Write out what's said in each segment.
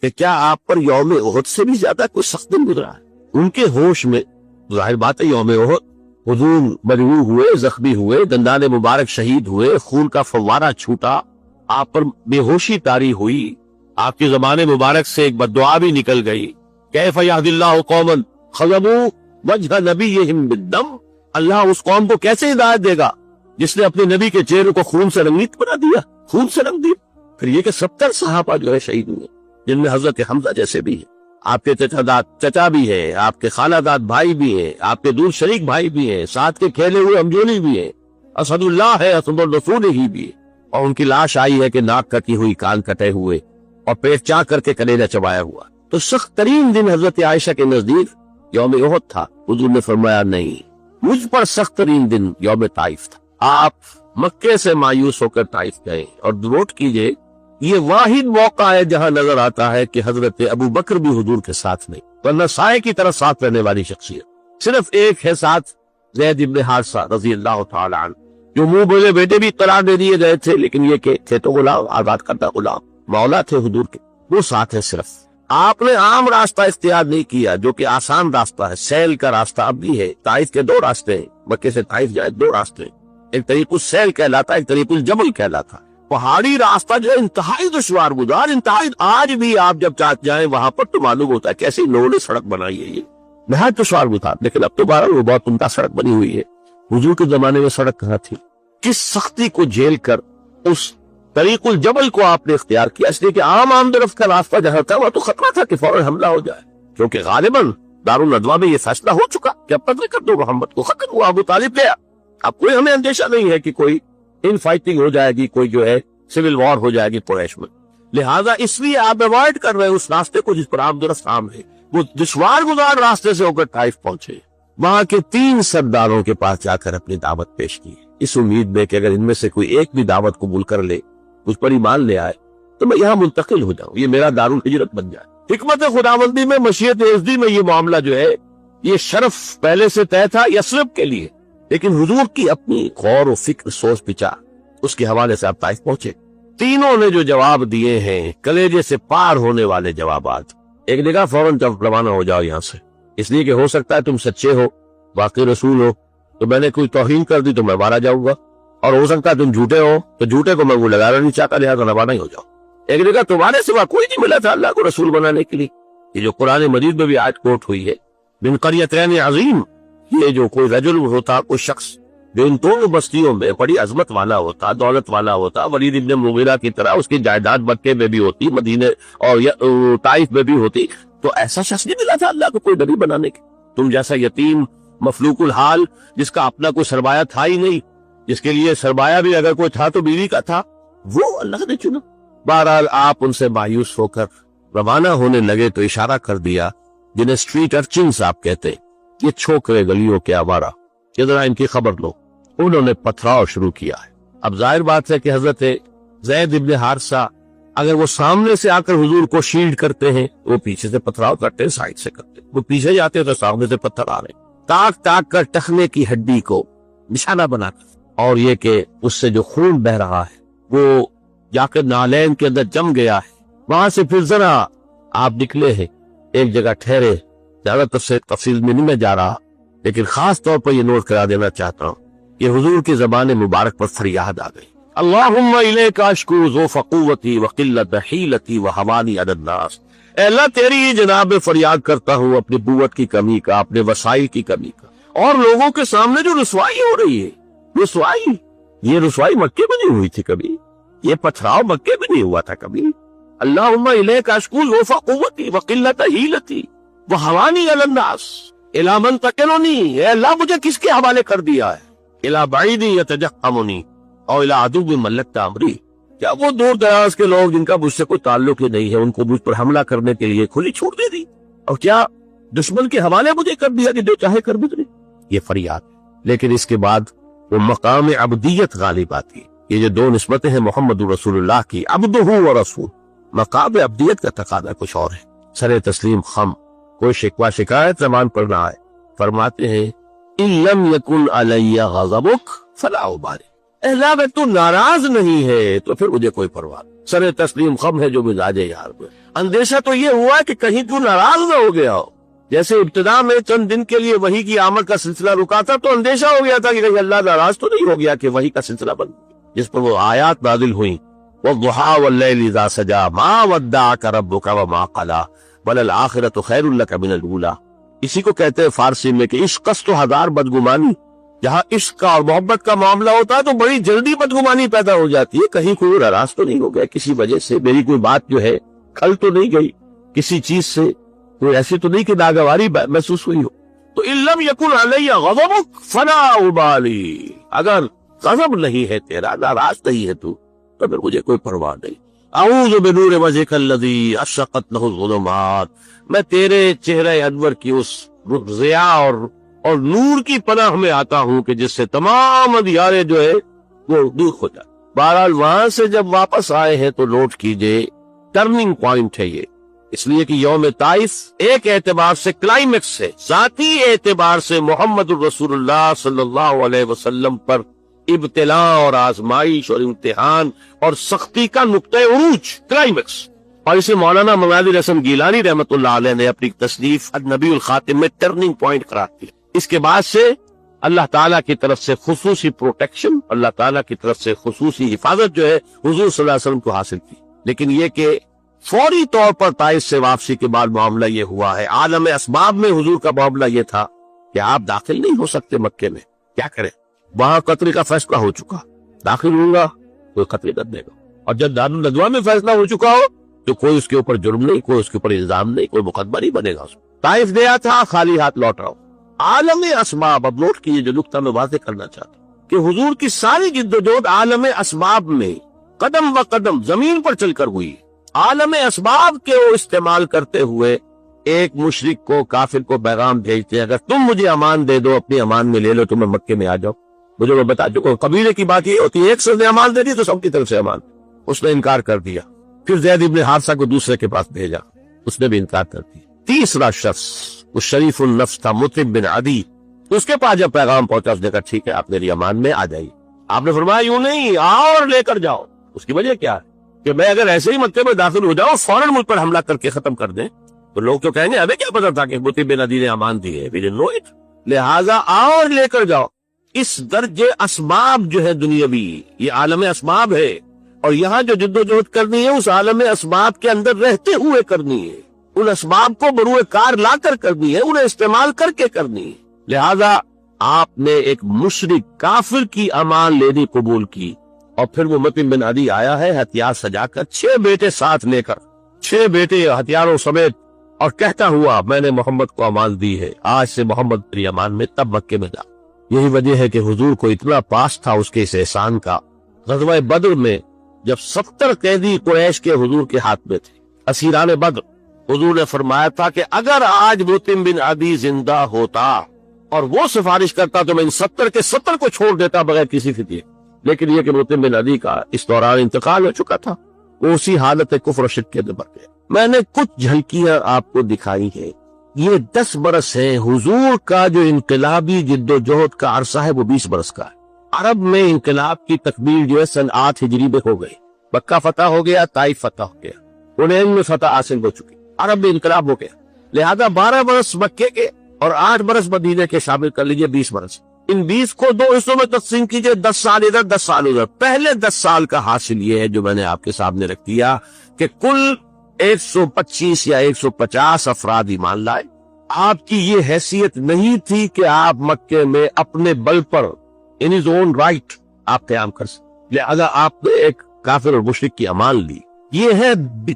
کہ کیا آپ پر یوم احد سے بھی زیادہ کوئی سخت دن گزرا ہے؟ ان کے ہوش میں ظاہر بات ہے یوم احد حضور مجروح ہوئے، زخمی ہوئے، دندان مبارک شہید ہوئے، خون کا فوارہ چھوٹا، آپ پر بے ہوشی طاری ہوئی، آپ کی زبان مبارک سے ایک بددعا بھی نکل گئی، کیف یہدی اللہ قوما خضبوا وجہ نبیہم بالدم، اللہ اس قوم کو کیسے ہدایت دے گا جس نے اپنے نبی کے چہرے کو خون سے رنگیت بنا دیا، خون سے رنگ دیا۔ پھر یہ کہ 70 صحابہ جو ہے شہید ہوئے، جن میں حضرت حمزہ جیسے بھی ہیں، آپ کے چچا بھی ہیں، آپ کے خالہ داد بھائی بھی ہیں، آپ کے دور شریک بھائی بھی ہیں، ساتھ کے کھیلے ہوئے ہمجولی بھی ہیں، اسد اللہ ہے، اسد الرسول ہی بھی ہے، اور ان کی لاش آئی ہے کہ ناک کٹی ہوئی، کان کٹے ہوئے اور پیٹ چاک کر کے کلیجہ چبایا ہوا۔ تو سخت ترین دن حضرت عائشہ کے نزدیک یوم احد تھا۔ حضور نے فرمایا نہیں، مجھ پر سخت ترین دن یوم طائف تھا۔ آپ مکے سے مایوس ہو کر طائف گئے، اور نوٹ کیجئے یہ واحد موقع ہے جہاں نظر آتا ہے کہ حضرت ابو بکر بھی حضور کے ساتھ نہیں، ورنہ سائے کی طرح ساتھ رہنے والی شخصیت صرف ایک ہے ساتھ، زید ابن حارثہ رضی اللہ تعالی عنہ، جو منہ بولے بیٹے بھی قرار دے دیے گئے تھے، لیکن یہ کہ تھے تو غلام، آزاد کردہ غلام، مولا تھے حضور کے، وہ ساتھ ہے صرف۔ آپ نے عام راستہ اختیار نہیں کیا جو کہ آسان راستہ ہے، سیل کا راستہ اب بھی ہے۔ طائف کے دو راستے ہیں، مکے سے طائف جائے دو راستے ہیں، ایک طریق السیل کہلاتا ہے، ایک طریق الجبل کہلاتا ہے۔ پہاڑی راستہ جو ہے انتہائی دشوار گزار، انتہائی، آج بھی آپ جب چاہتے جائیں وہاں پر تو معلوم ہوتا ہے کیسی انہوں نے سڑک بنائی ہے، یہ نہایت دشوار گزار، لیکن اب تو بہرحال وہ بہت عمدہ سڑک بنی ہوئی ہے۔ حضور کے زمانے میں سڑک کہاں تھی؟ کس سختی کو جھیل کر اس طریق الجبل کو آپ نے اختیار کیا، اس لیے کہ عام طرف کا راستہ جہاں تھا وہ تو خطرہ تھا کہ فوراً حملہ ہو جائے، کیونکہ غالباً دارالندوہ میں یہ فیصلہ ہو چکا کہ اب قتل کر دو محمد کو، ختم ہوا، ابو طالب گیا، اب کوئی ہمیں اندیشہ نہیں ہے کہ کوئی ان فائٹنگ ہو جائے گی، کوئی جو ہے سول وار ہو جائے گی قریش میں، لہذا اس لیے آپ اوائڈ کر رہے ہیں اس راستے کو جس پر آپ درست عام ہے، وہ دشوار گزار راستے سے ہو کر طائف پہنچے، وہاں کے 3 سرداروں کے پاس جا کر اپنی دعوت پیش کی، اس امید میں کہ اگر ان میں سے کوئی ایک بھی دعوت قبول کر لے، مجھ پر ایمان لے آئے تو میں یہاں منتقل ہو جاؤں، یہ میرا دارالہجرت بن جائے۔ حکمت خداوندی میں، مشیت ازدی میں یہ معاملہ جو ہے، یہ شرف پہلے سے طے تھا یثرب کے لیے، لیکن حضور کی اپنی غور و فکر، سوچ بچار، اس کے حوالے سے آپ طائف پہنچے۔ تینوں نے جو جواب دیے ہیں کلیجے سے پار ہونے والے جوابات، ایک نے کہا فوراً جب روانہ ہو جاؤ یہاں سے، اس لیے کہ ہو سکتا ہے تم سچے ہو، واقعی رسول ہو، تو میں نے کوئی توہین کر دی تو میں مارا جاؤں گا، اور ہو سکتا ہے تم جھوٹے ہو تو جھوٹے کو میں وہ لگانا نہیں چاہتا، لہٰذا روانہ ہی ہو جاؤ۔ ایک نے کہا تمہارے سوا کوئی نہیں ملا تھا اللہ کو رسول بنانے کے لیے، یہ جو قرآن مجید میں بھی آیت کوٹ ہوئی ہے، من قریتین عظیم، یہ جو کوئی رجل ہوتا، کوئی شخص جو ان دونوں بستیوں میں بڑی عظمت والا ہوتا، دولت والا ہوتا، ولید ابن مغیرہ کی طرح اس کی جائیداد مکے میں بھی ہوتی، مدینے اور طائف میں بھی ہوتی، تو ایسا شخص نہیں ملا تھا اللہ کو کوئی نبی بنانے کے۔ تم جیسا یتیم مفلوق الحال، جس کا اپنا کوئی سرمایہ تھا ہی نہیں، جس کے لیے سرمایہ بھی اگر کوئی تھا تو بیوی کا تھا، وہ اللہ نے چنا۔ بہرحال آپ ان سے مایوس ہو کر روانہ ہونے لگے تو اشارہ کر دیا، جنہیں اسٹریٹ ارچنز آپ کہتے ہیں، یہ چھوکرے گلیوں کے آوارہ، یہ ذرا ان کی خبر لو۔ انہوں نے پتھراؤ شروع کیا ہے۔ اب ظاہر بات ہے کہ حضرت زید ابن حارثہ اگر وہ سامنے سے آ کر حضور کو شیلڈ کرتے ہیں، وہ پیچھے سے پتھراؤ کرتے ہیں، سائڈ سے کرتے ہیں، وہ پیچھے جاتے ہیں تو سامنے سے پتھر آ رہے ہیں، تاک تاک کر ٹخنے کی ہڈی کو نشانہ بنا کر، اور یہ کہ اس سے جو خون بہ رہا ہے وہ جا کر نالین کے اندر جم گیا ہے۔ وہاں سے پھر ذرا آپ نکلے ہیں، ایک جگہ ٹھہرے، زیادہ تفصیل میں نہیں میں جا رہا، لیکن خاص طور پر یہ نوٹ کرا دینا چاہتا ہوں کہ حضور کی زبان مبارک پر فریاد آ گئی، اللہم الیک اشکو ضعف قوتی وقلت حیلتی وحوانی علی الناس، اے اللہ تیری ہی جناب میں فریاد کرتا ہوں اپنی قوت کی کمی کا، اپنے وسائل کی کمی کا، اور لوگوں کے سامنے جو رسوائی ہو رہی ہے، رسوائی، یہ رسوائی مکے میں نہیں ہوئی تھی کبھی، یہ پتھراؤ مکے میں نہیں ہوا تھا کبھی۔ اللہم الیک اشکو ضعف قوتی وقلت حیلتی وحوانی علی الناس الی من تکلنی، اے اللہ مجھے کس کے حوالے کر دیا ہے، الی بعید یتجہمنی اور الی عدو ملکت امری، کیا وہ دور دراز کے لوگ جن کا مجھ سے کوئی تعلق ہی نہیں ہے، ان کو مجھ پر حملہ کرنے کے لیے کھلی چھوٹ دے دی، اور کیا دشمن کے حوالے مجھے کر دیا کہ جو چاہے کر بھی، یہ فریاد۔ لیکن اس کے بعد وہ مقام عبدیت غالب آتی، یہ جو دو نسبتیں ہیں محمد رسول اللہ کی، عبدہ و رسول، مقام عبدیت کا تقاضا کچھ اور ہے، سر تسلیم خم، کوئی شکوہ شکایت زبان پر نہ آئے۔ فرماتے ہیں ان لم یکن علی غضبک فلا ابالی، اللہ میں تو ناراض نہیں ہے تو پھر مجھے کوئی پرواہ، سر تسلیم خم ہے جو مزاج یار میں، اندیشہ تو یہ ہوا کہ کہیں تو ناراض نہ ہو گیا ہو. جیسے ابتدا میں چند دن کے لیے وحی کی آمد کا سلسلہ رکا تھا تو اندیشہ ہو گیا تھا کہ کہیں اللہ ناراض تو نہیں ہو گیا کہ وحی کا سلسلہ بند گیا، جس پر وہ آیات نازل ہوئیں وَالضُّحَىٰ وَاللَّيْلِ إِذَا سَجَىٰ مَا وَدَّعَكَ رَبُّكَ وَمَا قَلَىٰ وَلَلْآخِرَةُ خَيْرٌ لَكَ مِنَ الْأُولَىٰ. اسی کو کہتے ہیں فارسی میں کہ عشق است و ہزار بدگمانی. جہاں عشق کا اور محبت کا معاملہ ہوتا ہے تو بڑی جلدی بدگمانی پیدا ہو جاتی ہے، کہیں کوئی ناراض تو نہیں ہو گیا کسی وجہ سے، میری کوئی بات جو ہے کھل تو نہیں گئی کسی چیز سے، کوئی ایسی تو نہیں کہ ناگواری محسوس ہوئی ہو. تو ان لم یکن علی غضبک فلا ابالی، اگر غضب نہیں ہے تیرا، ناراض نہیں ہے تو پھر مجھے کوئی پرواہ نہیں. اعوذ بنور وجهک الذی اشرقت له الظلمات، میں تیرے چہرہ انور کی اس ضیاء اور نور کی پناہ میں آتا ہوں کہ جس سے تمام اندھیارے جو ہے وہ دور ہو جائے. بہرحال وہاں سے جب واپس آئے ہیں تو نوٹ کیجئے ٹرننگ پوائنٹ ہے یہ، اس لیے کہ یوم طائف ایک اعتبار سے کلائمیکس ہے، ذاتی اعتبار سے محمد الرسول اللہ صلی اللہ علیہ وسلم پر ابتلاء اور آزمائش اور امتحان اور سختی کا نقطہ عروج، کلائمیکس. اور اسے مولانا مناظر حسن گیلانی رحمت اللہ علیہ نے اپنی تصنیف النبی الخاتم میں ٹرننگ پوائنٹ قرار دیا. اس کے بعد سے اللہ تعالیٰ کی طرف سے خصوصی پروٹیکشن، اللہ تعالیٰ کی طرف سے خصوصی حفاظت جو ہے حضور صلی اللہ علیہ وسلم کو حاصل کی. لیکن یہ کہ فوری طور پر طائف سے واپسی کے بعد معاملہ یہ ہوا ہے. عالم اسباب میں حضور کا معاملہ یہ تھا کہ آپ داخل نہیں ہو سکتے مکے میں، کیا کریں، وہاں قتل کا فیصلہ ہو چکا، داخل ہوں گا کوئی قتل کر دے گا، اور جب دارالندوا میں فیصلہ ہو چکا ہو تو کوئی اس کے اوپر جرم نہیں، کوئی اس کے اوپر الزام نہیں، کوئی مقدمہ نہیں بنے گا. طائف گیا تھا خالی ہاتھ لوٹ رہا ہوں. عالم اسباب، اب نوٹ کیجیے جو نقطہ میں واضح کرنا چاہتا ہوں کہ حضور کی ساری جدوجہد عالم اسباب میں قدم و قدم زمین پر چل کر ہوئی. عالم اسباب کے وہ استعمال کرتے ہوئے ایک مشرک کو، کافر کو پیغام بھیجتے ہیں اگر تم مجھے امان دے دو، اپنی امان میں لے لو تو میں مکے میں آ جاؤں. مجھے وہ بتا چکا ہوں قبیلے کی بات یہ ہوتی ہے، ایک سے امان دے دی تو سب کی طرف سے امان. اس نے انکار کر دیا. پھر زید ابن حارثہ کو دوسرے کے پاس بھیجا، اس نے بھی انکار کر دیا. تیسرا شخص وہ شریف النفس تھا مطعم بن عدی، اس کے پاس جب پیغام پہنچا اس نے کہا ٹھیک ہے آپ میری امان میں آ جائیے. آپ نے فرمایا یوں نہیں، آؤ اور لے کر جاؤ. اس کی وجہ کیا ہے کہ میں اگر ایسے ہی مکے میں داخل ہو جاؤں فوراً مجھ پر حملہ کر کے ختم کر دیں تو لوگ تو کہیں گے ہمیں کیا پتا تھا کہ مطعم بن عدی نے امان دی ہے، لہٰذا آؤ اور لے کر جاؤ. اس درجے اسباب جو ہے دنیاوی، یہ عالم اسباب ہے، اور یہاں جو جدوجہد کرنی ہے اس عالم اسباب کے اندر رہتے ہوئے کرنی ہے، ان اسباب کو بروئے کار لا کر کرنی ہے، انہیں استعمال کر کے کرنی ہے. لہذا آپ نے ایک مشرک کافر کی امان لینی قبول کی، اور پھر وہ مطعم بن عدی آیا ہے ہتھیار سجا کر، 6 بیٹے ساتھ لے کر، 6 بیٹے ہتھیاروں سمیت، اور کہتا ہوا میں نے محمد کو امان دی ہے، آج سے محمد میری امان میں، تب مکے میں جا. یہی وجہ ہے کہ حضور کو اتنا پاس تھا اس کے اس احسان کا. غزوہ بدر میں جب 70 قیدی قریش کے حضور کے ہاتھ میں تھے، اسیران بدر، حضور نے فرمایا تھا کہ اگر آج مطعم بن عدی زندہ ہوتا اور وہ سفارش کرتا تو میں ان 70 کے 70 کو چھوڑ دیتا بغیر کسی فتنے. لیکن یہ کہ مطعم بن عدی کا اس دوران انتقال ہو چکا تھا، وہ اسی حالت کفر و شرک کے اندر مر گیا. میں نے کچھ جھلکیاں آپ کو دکھائی ہیں. یہ 10 برس ہیں. حضور کا جو انقلابی جد و جہد کا عرصہ ہے وہ 20 برس کا ہے. عرب میں انقلاب کی تکمیل جو ہے سن 8 ہجری میں ہو گئی. مکہ فتح ہو گیا، طائف فتح ہو گیا، حنین میں فتح حاصل ہو چکی، عرب میں انقلاب ہو گیا. لہذا 12 برس مکے کے اور 8 برس مدینے کے شامل کر لیجئے، 20 برس. ان 20 کو 2 حصوں میں تقسیم کیجئے، 10 سال ادھر 10 سال ادھر. پہلے 10 سال کا حاصل یہ ہے جو میں نے آپ کے سامنے رکھ دیا کہ کل 125 یا 150 افراد ایمان لائے. آپ کی یہ حیثیت نہیں تھی کہ آپ مکے میں اپنے بل پر ان his own right آپ قیام کر سکتے، لہذا آپ نے ایک کافر اور مشرک کی امان لی. یہ ہے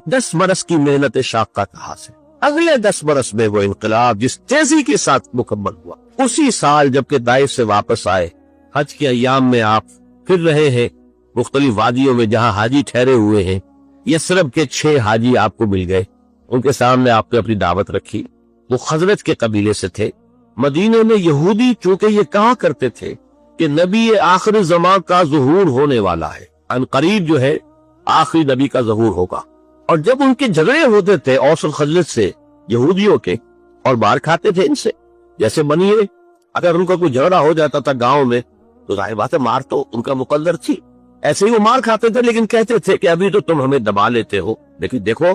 10 برس کی محنت شاقہ کا حاصل. اگلے 10 برس میں وہ انقلاب جس تیزی کے ساتھ مکمل ہوا، اسی سال جبکہ طائف سے واپس آئے، حج کے ایام میں آپ پھر رہے ہیں مختلف وادیوں میں جہاں حاجی ٹھہرے ہوئے ہیں. یثرب کے 6 حاجی آپ کو مل گئے، ان کے سامنے آپ نے اپنی دعوت رکھی. وہ خزرج کے قبیلے سے تھے. مدینے میں یہودی چونکہ یہ کہا کرتے تھے کہ نبی آخر زمان کا ظہور ہونے والا ہے، ان قریب جو ہے آخری نبی کا ظہور ہوگا. اور جب ان کے جھگڑے ہوتے تھے اوس اور خزرج سے یہودیوں کے، اور مار کھاتے تھے ان سے، جیسے منیے اگر ان کا کوئی جھگڑا ہو جاتا تھا گاؤں میں تو ظاہر بات ہے مار تو ان کا مقدر تھی، ایسے ہی وہ مار کھاتے تھے. لیکن کہتے تھے کہ ابھی تو تم ہمیں دبا لیتے ہو، لیکن دیکھو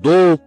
2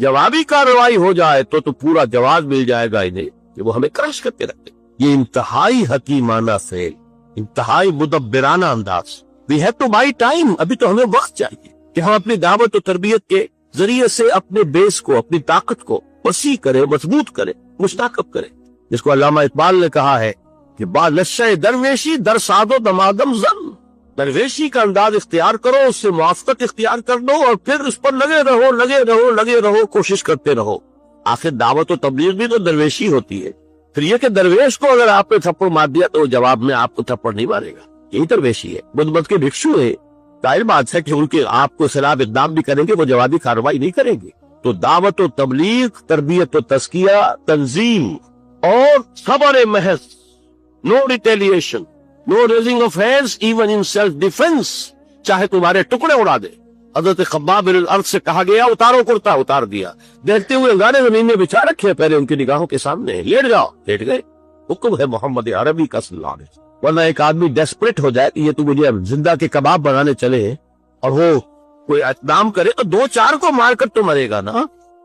جوابی کارروائی ہو جائے تو پورا جواز مل جائے گا انہیں کہ وہ ہمیں کراش کرتے رکھتے. یہ انتہائی حکیمانہ فعل، انتہائی مدبرانہ انداز. We have to buy time, ابھی تو ہمیں وقت چاہیے کہ ہم اپنی دعوت و تربیت کے ذریعے سے اپنے بیس کو، اپنی طاقت کو وسیع کریں، مضبوط کریں، مستحکم کریں. جس کو علامہ اقبال نے کہا ہے کہ با لشہ درویشی در ساد و دمادم زن، درویشی کا انداز اختیار کرو، اس سے موافقت اختیار کر لو اور پھر اس پر لگے رہو، کوشش کرتے رہو. آخر دعوت و تبلیغ بھی تو درویشی ہوتی ہے. پھر یہ کہ درویش کو اگر آپ نے تھپڑ مار دیا تو جواب میں آپ کو تھپڑ نہیں مارے گا، یہی درویشی ہے. بدھ مت کے بھکشو ہے، ظاہر بات ہے کہ ان کے آپ کو خلاف اقدام بھی کریں گے، وہ جوابی کارروائی نہیں کریں گے. تو دعوت و تبلیغ، تربیت و تزکیہ، تنظیم اور صبر محض، no retaliation, no raising of hands even in self defence, چاہے تمہارے ٹکڑے اڑا دے. حضرت خباب بن الارض سے کہا گیا اتارو کرتا، اتار دیا. دیکھتے ہوئے انگارے زمین میں بچھا رکھے، پہلے ان کی نگاہوں کے سامنے، لیٹ جاؤ، لیٹ گئے. حکم ہے محمد عربی کا صلی اللہ علیہ وسلم. ورنہ ایک آدمی ڈیسپریٹ ہو جائے کہ یہ تو مجھے زندہ کے کباب بنانے چلے ہیں، اور وہ کوئی اقدام کرے تو 2-4 کو مار کر تو مرے گا نا.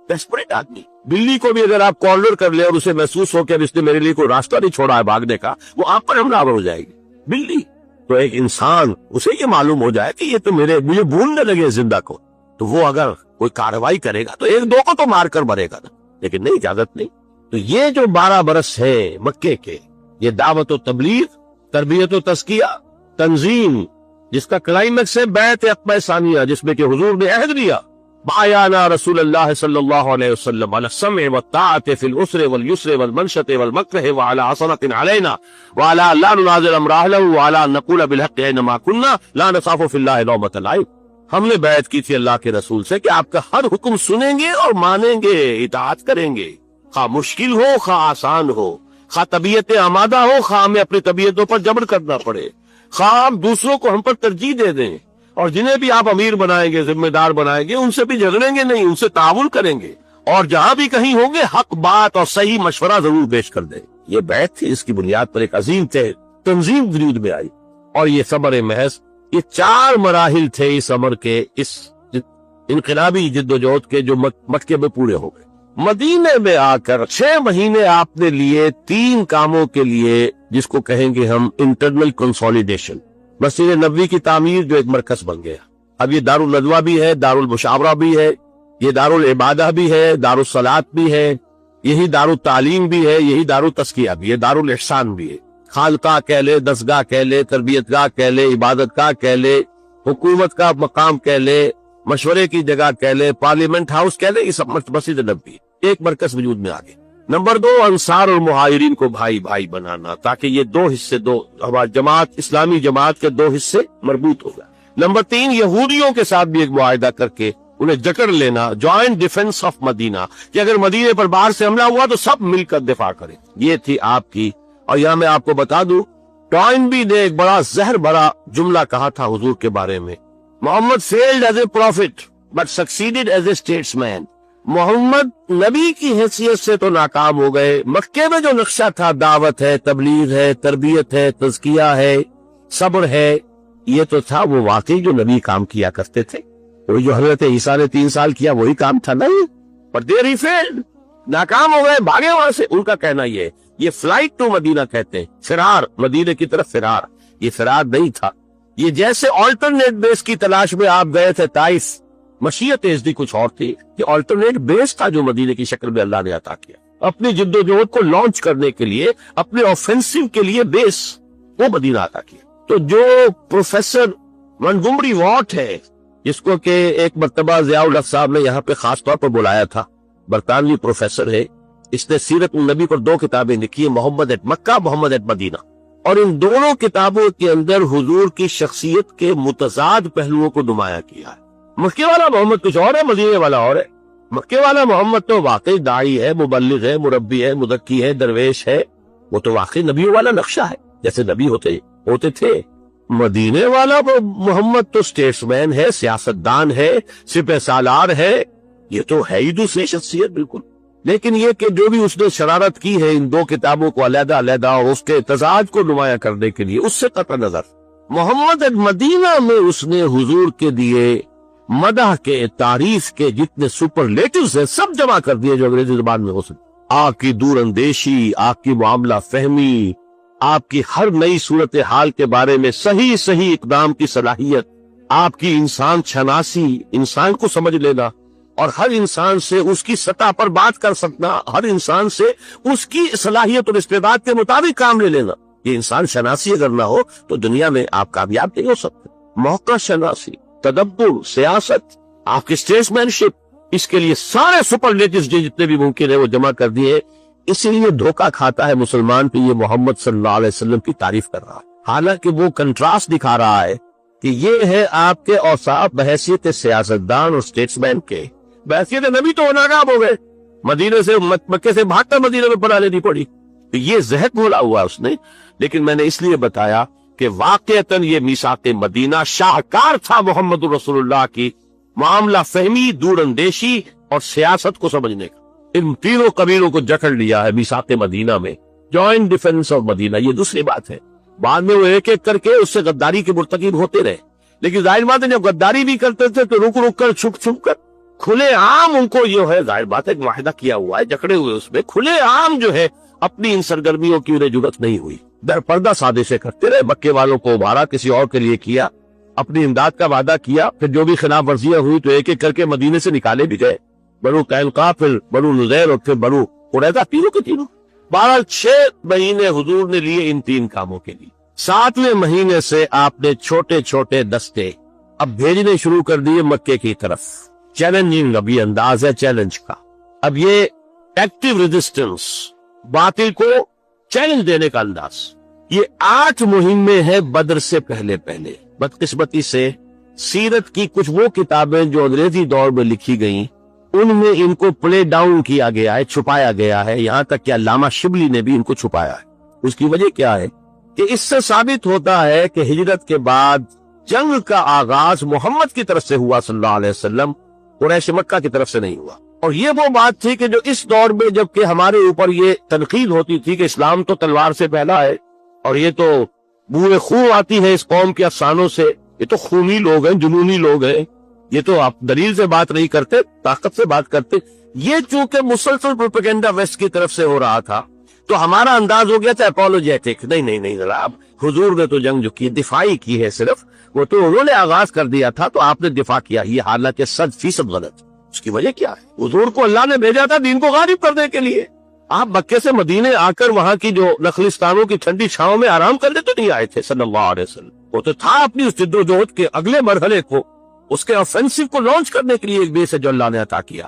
ڈیسپریٹ آدمی. بلی کو بھی اگر آپ کارنر کر لے اور اسے محسوس ہو کہ اب اس نے میرے لیے کوئی راستہ نہیں چھوڑا ہے بھاگنے کا، وہ آپ پر حملہ ہو جائے گی. بلی تو ایک انسان، اسے یہ معلوم ہو جائے کہ یہ تو مجھے بھولنے لگے زندہ کو، تو وہ اگر کوئی کارروائی کرے گا تو 1-2 کو تو مار کر مرے گا نا. لیکن نہیں، اجازت نہیں. تو یہ جو 12 برس ہے مکے کے، یہ دعوت و تبلیغ، تربیت و تزکیہ، تنظیم، جس کا کلائمیکس ہے بیعت عقبہ ثانیہ، جس میں کہ حضور نے عہد دیا، بایعنا رسول اللہ صلی اللہ علیہ وسلم علی السمع والطاعۃ فی العسر والیسر والمنشط والمکرہ وعلی عصرۃ علینا وعلی لا ننازع امر اہلہ وعلی ان نقول بالحق اینما کنا لا نخاف فی اللہ لومۃ لائم. ہم نے بیعت کی تھی اللہ کے رسول سے کہ آپ کا ہر حکم سنیں گے اور مانیں گے، اطاعت کریں گے، خواہ مشکل ہو خواہ آسان ہو، خواہ طبیعت آمادہ ہو خواہ ہمیں اپنی طبیعتوں پر جبر کرنا پڑے، خواہ آپ دوسروں کو ہم پر ترجیح دے دیں، اور جنہیں بھی آپ امیر بنائیں گے، ذمہ دار بنائیں گے، ان سے بھی جھگڑیں گے نہیں، ان سے تعاون کریں گے، اور جہاں بھی کہیں ہوں گے حق بات اور صحیح مشورہ ضرور پیش کر دیں. یہ بیعت تھی، اس کی بنیاد پر ایک عظیم تنظیم وجود میں آئی. اور یہ صبر محض، یہ 4 مراحل تھے اس امر کے، اس انقلابی جد و جہد کے، جو مکے میں پورے ہو گئے. مدینے میں آ کر 6 مہینے آپ نے لیے 3 کاموں کے لیے، جس کو کہیں گے ہم انٹرنل کنسولیڈیشن. مسجد نبوی کی تعمیر جو ایک مرکز بن گیا، اب یہ دار الندوہ بھی ہے، دار المشاورہ بھی ہے، یہ دار العبادہ بھی ہے، دار الصلاۃ بھی ہے، یہی دار التعلیم بھی ہے، یہی دار التزکیہ بھی ہے، دار الاحسان بھی ہے. خانقاہ کہہ لے، دستگاہ کہہ لے، تربیت گاہ کہہ لے، عبادت گاہ کہہ لے، حکومت کا مقام کہہ لے، مشورے کی جگہ کہہ لے، پارلیمنٹ ہاؤس کہہ لے، یہ سب مسجد نبوی ایک مرکز وجود میں آ گئے. نمبر 2، انصار اور مہاجرین کو بھائی بھائی بنانا، تاکہ یہ 2 حصے، ہماری جماعت، اسلامی جماعت کے 2 حصے مربوط ہو گئے. نمبر 3، یہودیوں کے ساتھ بھی ایک معاہدہ کر کے انہیں جکڑ لینا، جوائنٹ ڈیفنس آف مدینہ، کہ اگر مدینے پر باہر سے حملہ ہوا تو سب مل کر دفاع کریں. یہ تھی آپ کی. اور یہاں میں آپ کو بتا دوں، ٹوائنبی نے ایک بڑا زہر بھرا جملہ کہا تھا حضور کے بارے میں، Muhammad failed as a prophet but succeeded as a statesman. Muhammad نبی کی حیثیت سے تو ناکام ہو گئے، مکے میں جو نقشہ تھا، دعوت ہے، تبلیغ ہے، تربیت ہے، تزکیہ ہے، صبر ہے، یہ تو تھا وہ واقعی جو نبی کام کیا کرتے تھے. وہی جو حضرت عیسیٰ نے 3 سال کیا، وہی کام تھا نا. پر دیر ہی فیلڈ، ناکام ہو گئے، بھاگے وہاں سے. ان کا کہنا یہ فلائٹ ٹو مدینہ کہتے ہیں، فرار، مدینے کی طرف فرار. یہ فرار نہیں تھا، یہ جیسے آلٹرنیٹ بیس کی تلاش میں آپ گئے تھے طائف، مشیت ازدی کچھ اور تھی. یہ آلٹرنیٹ بیس تھا جو مدینے کی شکل میں اللہ نے عطا کیا اپنی جد و جہد کو لانچ کرنے کے لیے، اپنے آفینسو کے لیے بیس وہ مدینہ عطا کیا. تو جو پروفیسر منگمبری واٹ ہے، جس کو کہ ایک مرتبہ ضیاء الحق صاحب نے یہاں پہ خاص طور پر بلایا تھا، برطانوی پروفیسر ہے، اس نے سیرت النبی پر 2 کتابیں لکھی ہیں، محمد at Mecca, Muhammad at Madina. اور ان دونوں کتابوں کے اندر حضور کی شخصیت کے متضاد پہلوؤں کو نمایاں کیا ہے. مکے والا محمد کچھ اور ہے، مدینے والا اور ہے. مکے والا محمد تو واقعی داعی ہے، مبلغ ہے، مربی ہے، مذکی ہے، درویش ہے، وہ تو واقعی نبیوں والا نقشہ ہے جیسے نبی ہوتے تھے. مدینے والا محمد تو اسٹیٹس مین ہے، سیاستدان ہے، سپہ سالار ہے، یہ تو ہے ہی دوسری شخصیت بالکل. لیکن یہ کہ جو بھی اس نے شرارت کی ہے ان 2 کتابوں کو علیحدہ علیحدہ اور اس کے تضاد کو نمایاں کرنے کے لیے، اس سے قطع نظر محمد مدینہ میں اس نے حضور کے دیے مدح کے، تعریف کے جتنے سپرلیٹوز ہیں سب جمع کر دیے جو انگریزی زبان میں ہو سکتے. آپ کی دور اندیشی، آپ کی معاملہ فہمی، آپ کی ہر نئی صورتحال کے بارے میں صحیح اقدام کی صلاحیت، آپ کی انسان شناسی، انسان کو سمجھ لینا اور ہر انسان سے اس کی سطح پر بات کر سکنا، ہر انسان سے اس کی صلاحیت اور استعداد کے مطابق کام لے لینا. یہ انسان شناسی اگر نہ ہو تو دنیا میں آپ کامیاب نہیں ہو سکتے. موقع شناسی، تدبر، سیاست، آپ کی اسٹیٹسمین شپ، اس کے لیے سارے سپرلیٹوز جتنے بھی ممکن ہے وہ جمع کر دیے. اسی لیے دھوکہ کھاتا ہے مسلمان پہ یہ محمد صلی اللہ علیہ وسلم کی تعریف کر رہا ہے، حالانکہ وہ کنٹراسٹ دکھا رہا ہے کہ یہ ہے آپ کے اوصاف بحیثیت سیاستدان اور اسٹیٹسمین کے. بحیثیت نبی تو ناکام ہو گئے، مدینے سے مکے سے بھاگ کر مدینے میں پناہ لینی پڑی. یہ زہد بولا ہوا اس نے، لیکن میں نے اس لیے بتایا کہ واقعتاً یہ میثاق مدینہ شاہکار تھا محمد رسول اللہ کی معاملہ فہمی، دور اندیشی اور سیاست کو سمجھنے کا. ان تینوں قبیلوں کو جکڑ لیا ہے میثاق مدینہ میں، جوائنٹ ڈیفنس آف مدینہ. یہ دوسری بات ہے، بعد میں وہ ایک ایک کر کے اس سے غداری کے مرتکب ہوتے رہے، لیکن ظاہر بات ہے جب غداری بھی کرتے تھے تو رک رک کر، چھپ چھپ کر، کھلے عام ان کو یہ ہے، ظاہر بات ہے معاہدہ کیا ہوا ہے، جکڑے ہوئے اس میں، کھلے عام جو ہے اپنی ان سرگرمیوں کی انہیں جرات نہیں ہوئی. در پردہ سازشیں کرتے رہے، مکے والوں کو ابھارا، کسی اور کے لیے کیا، اپنی امداد کا وعدہ کیا، پھر جو بھی خلاف ورزیاں ہوئی تو ایک ایک کر کے مدینے سے نکالے بھی گئے. بنو قینقاع، پھر بنو نذیر اور پھر بنو قریظہ، تینوں کے تینوں. 6 مہینے حضور نے لیے ان 3 کاموں کے لیے. 7ویں مہینے سے آپ نے چھوٹے چھوٹے دستے اب بھیجنے شروع کر دیے مکے کی طرف. چیلنجنگ، اب یہ انداز ہے چیلنج کا، اب یہ ایکٹیو ریزسٹنس، باطل کو چیلنج دینے کا انداز. یہ 8 مہمیں ہیں بدر سے پہلے. بدقسمتی سے سیرت کی کچھ وہ کتابیں جو انگریزی دور میں لکھی گئیں ان میں ان کو پلے ڈاؤن کیا گیا ہے، چھپایا گیا ہے، یہاں تک کہ علامہ شبلی نے بھی ان کو چھپایا ہے. اس کی وجہ کیا ہے کہ اس سے ثابت ہوتا ہے کہ ہجرت کے بعد جنگ کا آغاز محمد کی طرف سے ہوا صلی اللہ علیہ وسلم، قریش مکہ کی طرف سے نہیں ہوا. اور یہ وہ بات تھی کہ جو اس دور میں جبکہ ہمارے اوپر یہ تنقید ہوتی تھی کہ اسلام تو تلوار سے پہلا ہے اور یہ تو بوئے خون آتی ہے اس قوم کے افسانوں سے، یہ تو خونی لوگ ہیں، جنونی لوگ ہیں، یہ تو آپ دلیل سے بات نہیں کرتے، طاقت سے بات کرتے. یہ چونکہ مسلسل پروپیگنڈا ویسٹ کی طرف سے ہو رہا تھا تو ہمارا انداز ہو گیا تھا اپولوجیٹک. نہیں جناب، حضور نے تو جنگ جو کی دفاعی کی ہے، صرف وہ تو انہوں نے آغاز کر دیا تھا تو آپ نے دفاع کیا. یہ حالانکہ 100% غلط. اس کی وجہ کیا ہے؟ حضور کو اللہ نے بھیجا تھا دین کو غالب کرنے کے لیے. آپ مکے سے مدینے آ کر وہاں کی جو نخلستانوں کی ٹھنڈی چھاؤں میں آرام کرنے تو نہیں آئے تھے صلی اللہ علیہ وسلم. وہ تو تھا اپنی اس جدوجہد کے اگلے مرحلے کو، اس کے آفینسو کو لانچ کرنے کے لیے ایک بیس ہے جو اللہ نے عطا کیا.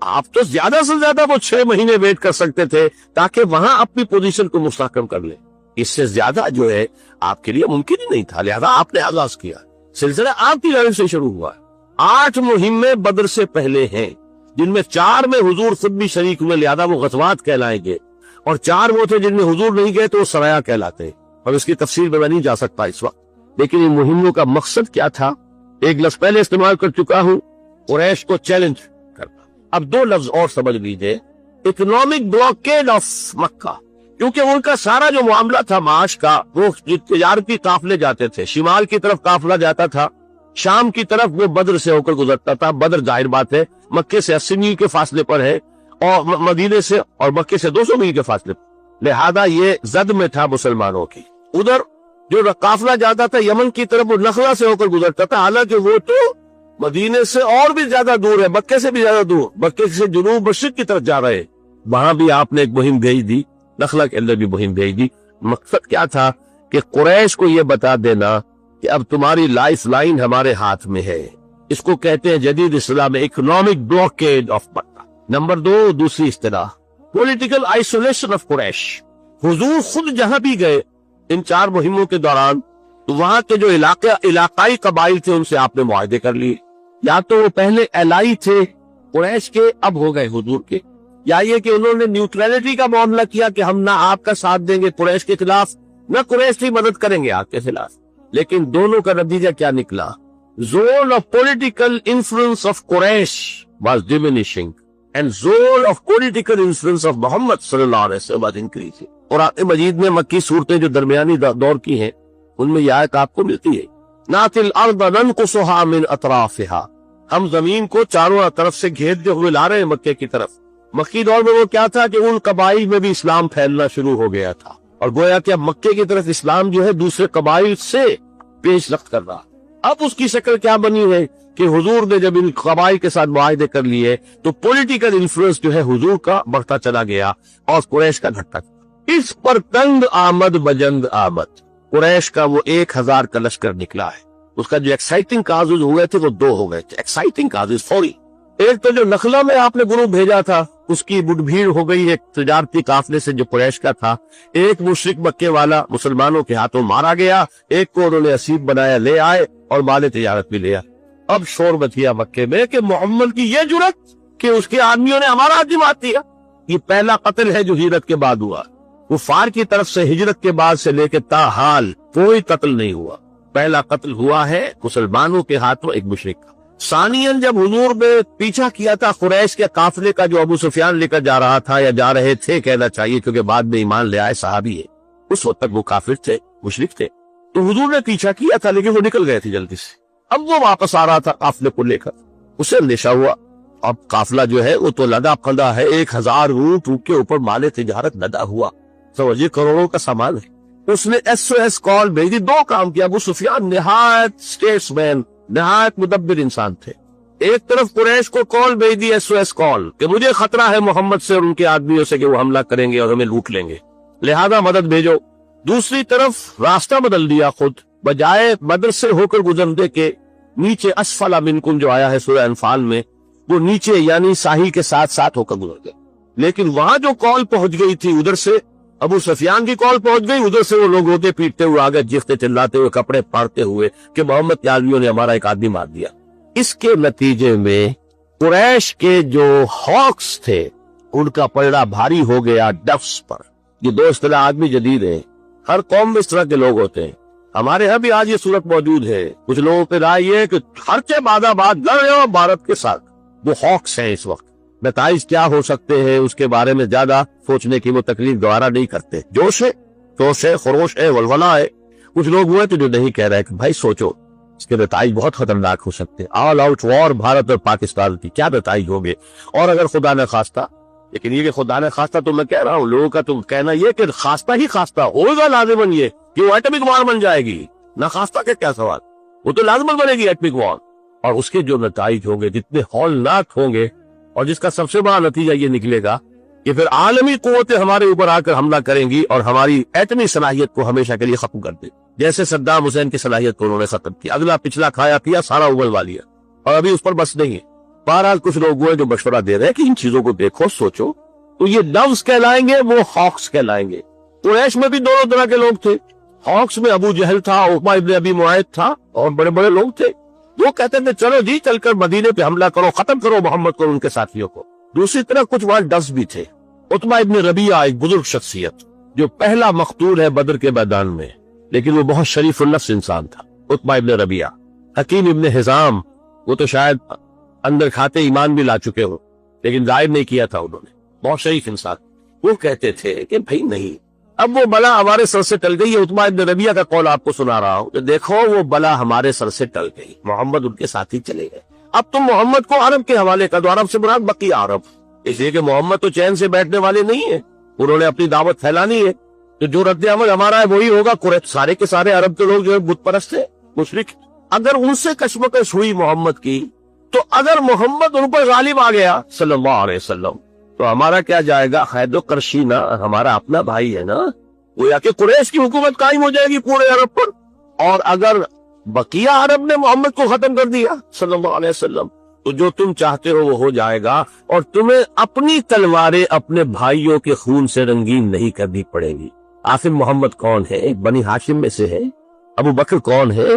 آپ تو زیادہ سے زیادہ وہ 6 مہینے ویٹ کر سکتے تھے تاکہ وہاں اپنی پوزیشن کو مستحکم کر لیں. اس سے زیادہ جو ہے آپ کے لیے ممکن ہی نہیں تھا، لہذا آپ نے آغاز کیا. سلسلہ آپ کی جانب سے شروع ہوا. 8 مہمیں بدر سے پہلے ہیں جن میں 4 میں حضور خود بھی شریک ہوئے، لہذا وہ غزوات کہلائیں گے، اور 4 وہ تھے جن میں حضور نہیں گئے تو وہ سرایا کہلاتے ہیں. اور اس کی تفصیل میں نہیں جا سکتا اس وقت، لیکن ان مہموں کا مقصد کیا تھا ایک لفظ پہلے استعمال کر چکا ہوں، قریش کو چیلنج کرنا. اب 2 لفظ اور سمجھ لیجئے، اکنامک بلاکیڈ آف مکہ، کیونکہ ان کا سارا جو معاملہ تھا معاش کا، وہ تجارتی قافلے جاتے تھے، شمال کی طرف قافلہ جاتا تھا، شام کی طرف وہ بدر سے ہو کر گزرتا تھا. بدر ظاہر بات ہے مکے سے 80 میل کے فاصلے پر ہے اور مدینے سے اور مکے سے 200 میل کے فاصلے پر، لہذا یہ زد میں تھا مسلمانوں کی. ادھر جو قافلہ جاتا تھا یمن کی طرف وہ نخلا سے ہو کر گزرتا تھا، حالانکہ وہ تو مدینے سے اور بھی زیادہ دور ہے، مکے سے بھی زیادہ دور، مکے سے جنوب مشرق کی طرف جا رہے. وہاں بھی آپ نے ایک مہم بھیج دی، نخلا کے اندر بھی مہم بھیج دی. مقصد کیا تھا کہ قریش کو یہ بتا دینا کہ اب تمہاری لائف لائن ہمارے ہاتھ میں ہے. اس کو کہتے ہیں جدید اسلام میں economic blockade of Makkah. Number 2، دوسری اصطلاح پولیٹیکل آئسولیشن آف قریش. حضور خود جہاں بھی گئے ان 4 مہموں کے دوران تو وہاں کے جو علاقائی قبائل تھے ان سے آپ نے معاہدے کر لیے، یا تو وہ پہلے الائی تھے قریش کے، اب ہو گئے حضور کے، یا یہ کہ انہوں نے نیوٹرلٹی کا معاملہ کیا کہ ہم نہ آپ کا ساتھ دیں گے قریش کے خلاف، نہ قریش کی مدد کریں گے آپ کے خلاف. لیکن دونوں کا نتیجہ کیا نکلا؟ zone of political influence of Quraysh was diminishing and zone of political influence of Muhammad صلی اللہ علیہ وسلم was increasing. قرآن مجید میں مکی صورتیں جو درمیانی دور کی ہیں ان میں یہ آیت آپ کو ملتی ہے، نَأْتِي الْأَرْضَ نَنْقُصُهَا مِنْ أَطْرَافِهَا ہم زمین کو چاروں طرف سے گھیرتے ہوئے لا رہے ہیں مکے کی طرف۔ مکی دور میں وہ کیا تھا کہ ان قبائل میں بھی اسلام پھیلنا شروع ہو گیا تھا، اور گویا کہ اب مکے کی طرف اسلام جو ہے دوسرے قبائل سے پیش رفت کر رہا۔ اب اس کی شکل کیا بنی ہے کہ حضور نے جب ان قبائل کے ساتھ معاہدے کر لیے تو پولیٹیکل انفلوئنس جو ہے حضور کا بڑھتا چلا گیا اور قریش کا گھٹتا چلا۔ اس پر تنگ آمد بجند آمد، قریش کا وہ 1000 کا لشکر نکلا ہے۔ اس کا جو ایکسائٹنگ کازز ہوئے تھے وہ 2 ہو گئے تھے، ایکسائٹنگ کازز فوری۔ ایک تو جو نخلا میں آپ نے گروہ بھیجا تھا اس کی مٹ بھیڑ ہو گئی ایک تجارتی قافلے سے جو قریش کا تھا، ایک مشرک مکے والا مسلمانوں کے ہاتھوں مارا گیا، ایک کو انہوں نے اسیر بنایا لے آئے اور مال تجارت بھی لیا۔ اب شور مچیا مکے میں کہ محمد کی یہ جرت کہ اس کے آدمیوں نے ہمارا آدمی مار دیا۔ یہ پہلا قتل ہے جو ہجرت کے بعد ہوا۔ کفار کی طرف سے ہجرت کے بعد سے لے کے تاحال کوئی قتل نہیں ہوا، پہلا قتل ہوا ہے مسلمانوں کے ہاتھوں ایک مشرک کا۔ ثانیاً جب حضور نے پیچھا کیا تھا قریش کے قافلے کا جو ابو سفیان لے کر جا رہا تھا یا جا رہے تھے کہنا چاہیے کیونکہ بعد میں ایمان لے آئے صحابی ہے، اس وقت تک وہ کافر تھے، مشرک تھے، تو حضور نے پیچھا کیا تھا لیکن وہ نکل گئے تھے جلدی سے۔ اب وہ واپس آ رہا تھا قافلے کو لے کر، اسے اندیشہ ہوا اب قافلہ جو ہے وہ تو لدا پھندا ہے، 1000 اونٹ کے اوپر مال تجارت لدا ہوا، سمجھیے کروڑوں کا سامان ہے۔ اس نے SOS کال بھیجی، 2 کام کیا۔ ابو سفیان نہایت اسٹیٹس مین، نہایت مدبر انسان تھے۔ ایک طرف قریش کو کال بھیج دی SOS کال کہ مجھے خطرہ ہے محمد سے اور ان کے آدمیوں سے کہ وہ حملہ کریں گے اور ہمیں لوٹ لیں گے، لہذا مدد بھیجو۔ دوسری طرف راستہ بدل دیا خود، بجائے بدر سے ہو کر گزرنے کے نیچے اسفل منکم جو آیا ہے سورہ انفال میں، وہ نیچے یعنی ساحل کے ساتھ ساتھ ہو کر گزر گئے۔ لیکن وہاں جو کال پہنچ گئی تھی ادھر سے ابو سفیان کی کال پہنچ گئی، ادھر سے وہ لوگ روتے پیٹتے ہوئے آگے، چیختے چلاتے ہوئے، کپڑے پھاڑتے ہوئے کہ محمد کے آدمیوں نے ہمارا ایک آدمی مار دیا۔ اس کے نتیجے میں قریش کے جو ہاکس تھے ان کا پلڑا بھاری ہو گیا ڈفس پر۔ یہ 2 اصطلاح آدمی جدید ہیں، ہر قوم میں اس طرح کے لوگ ہوتے ہیں، ہمارے ہاں بھی آج یہ صورت موجود ہے۔ کچھ لوگوں پہ رائے یہ ہے کہ خرچے بادہ باد لڑ رہے ہو بھارت کے ساتھ، وہ ہاکس ہیں اس وقت۔ نتائج کیا ہو سکتے ہیں اس کے بارے میں زیادہ سوچنے کی وہ تکلیف گوارا نہیں کرتے۔ جوش ہے، خروش ہے، ولولہ ہے۔ کچھ لوگ ہوئے تو جو نہیں کہہ رہے کہ بھائی سوچو اس کے نتائج بہت خطرناک ہو سکتے ہیں، آل آؤٹ وار بھارت اور پاکستان کی کیا نتائج ہوں گے، اور اگر خدا نے خواستہ، لیکن یہ کہ خدا نے خواستہ تو میں کہہ رہا ہوں، لوگوں کا تو کہنا یہ کہ خواستہ ہی خواستہ ہوگا لازماً یہ کہ وہ ایٹمک وار بن جائے گی، نہ خواستہ کے کیا سوال، وہ تو لازمن بنے گی ایٹمک وار، اور اس کے جو نتائج ہوں گے جتنے ہولناک ہوں گے، اور جس کا سب سے بڑا نتیجہ یہ نکلے گا کہ پھر عالمی قوتیں ہمارے اوپر آ کر حملہ کریں گی اور ہماری ایٹمی صلاحیت کو ہمیشہ کے لیے ختم کر دیں، جیسے صدام حسین کی صلاحیت کو انہوں نے ختم کیا، اگلا پچھلا کھایا پیا سارا اگلوا لیا، اور ابھی اس پر بس نہیں ہے۔ بہرحال کچھ لوگ ہوئے جو مشورہ دے رہے ہیں کہ ان چیزوں کو دیکھو، سوچو، تو یہ ڈوز کہلائیں گے، وہ ہاکس کہلائیں گے۔ قریش میں بھی 2 طرح کے لوگ تھے، ہاکس میں ابو جہل تھا، عقبہ ابن ابی معیط تھا، اور بڑے بڑے لوگ تھے، وہ کہتے تھے چلو جی چل کر مدینے پہ حملہ کرو، ختم کرو محمد کو اور ان کے ساتھیوں کو۔ دوسری طرف کچھ وہاں ڈس بھی تھے۔ عتبہ ابن ربیعہ ایک بزرگ شخصیت جو پہلا مقتول ہے بدر کے میدان میں، لیکن وہ بہت شریف النفس انسان تھا، عتبہ ابن ربیعہ۔ حکیم ابن حزام، وہ تو شاید اندر کھاتے ایمان بھی لا چکے ہو لیکن ظاہر نہیں کیا تھا انہوں نے، بہت شریف انسان، وہ کہتے تھے کہ بھائی نہیں، اب وہ بلا ہمارے سر سے ٹل گئی ہے۔ عتبہ ابن ربیعہ کا قول آپ کو سنا رہا ہوں کہ دیکھو وہ بلا ہمارے سر سے ٹل گئی، محمد ان کے ساتھی چلے گئے، اب تم محمد کو عرب کے حوالے کر دو، عرب سے مراد بقیہ عرب، اس لیے کہ محمد تو چین سے بیٹھنے والے نہیں ہیں، انہوں نے اپنی دعوت پھیلانی ہے، تو جو رد عمل ہمارا ہے وہی ہوگا۔ سارے کے سارے عرب کے لوگ جو ہے بت پرست ہیں، مشرک، اگر ان سے کشمکش ہوئی محمد کی، تو اگر محمد ان پر غالب آ گیا صلی اللہ علیہ وسلم تو ہمارا کیا جائے گا؟ خید و کرشی نا، ہمارا اپنا بھائی ہے نا، وہ یا کہ قریش کی حکومت قائم ہو جائے گی پورے عرب پر، اور اگر بقیہ عرب نے محمد کو ختم کر دیا صلی اللہ علیہ وسلم تو جو تم چاہتے ہو وہ ہو جائے گا، اور تمہیں اپنی تلواریں اپنے بھائیوں کے خون سے رنگین نہیں کرنی پڑے گی۔ آخر محمد کون ہے؟ بنی ہاشم میں سے ہے۔ ابو بکر کون ہے؟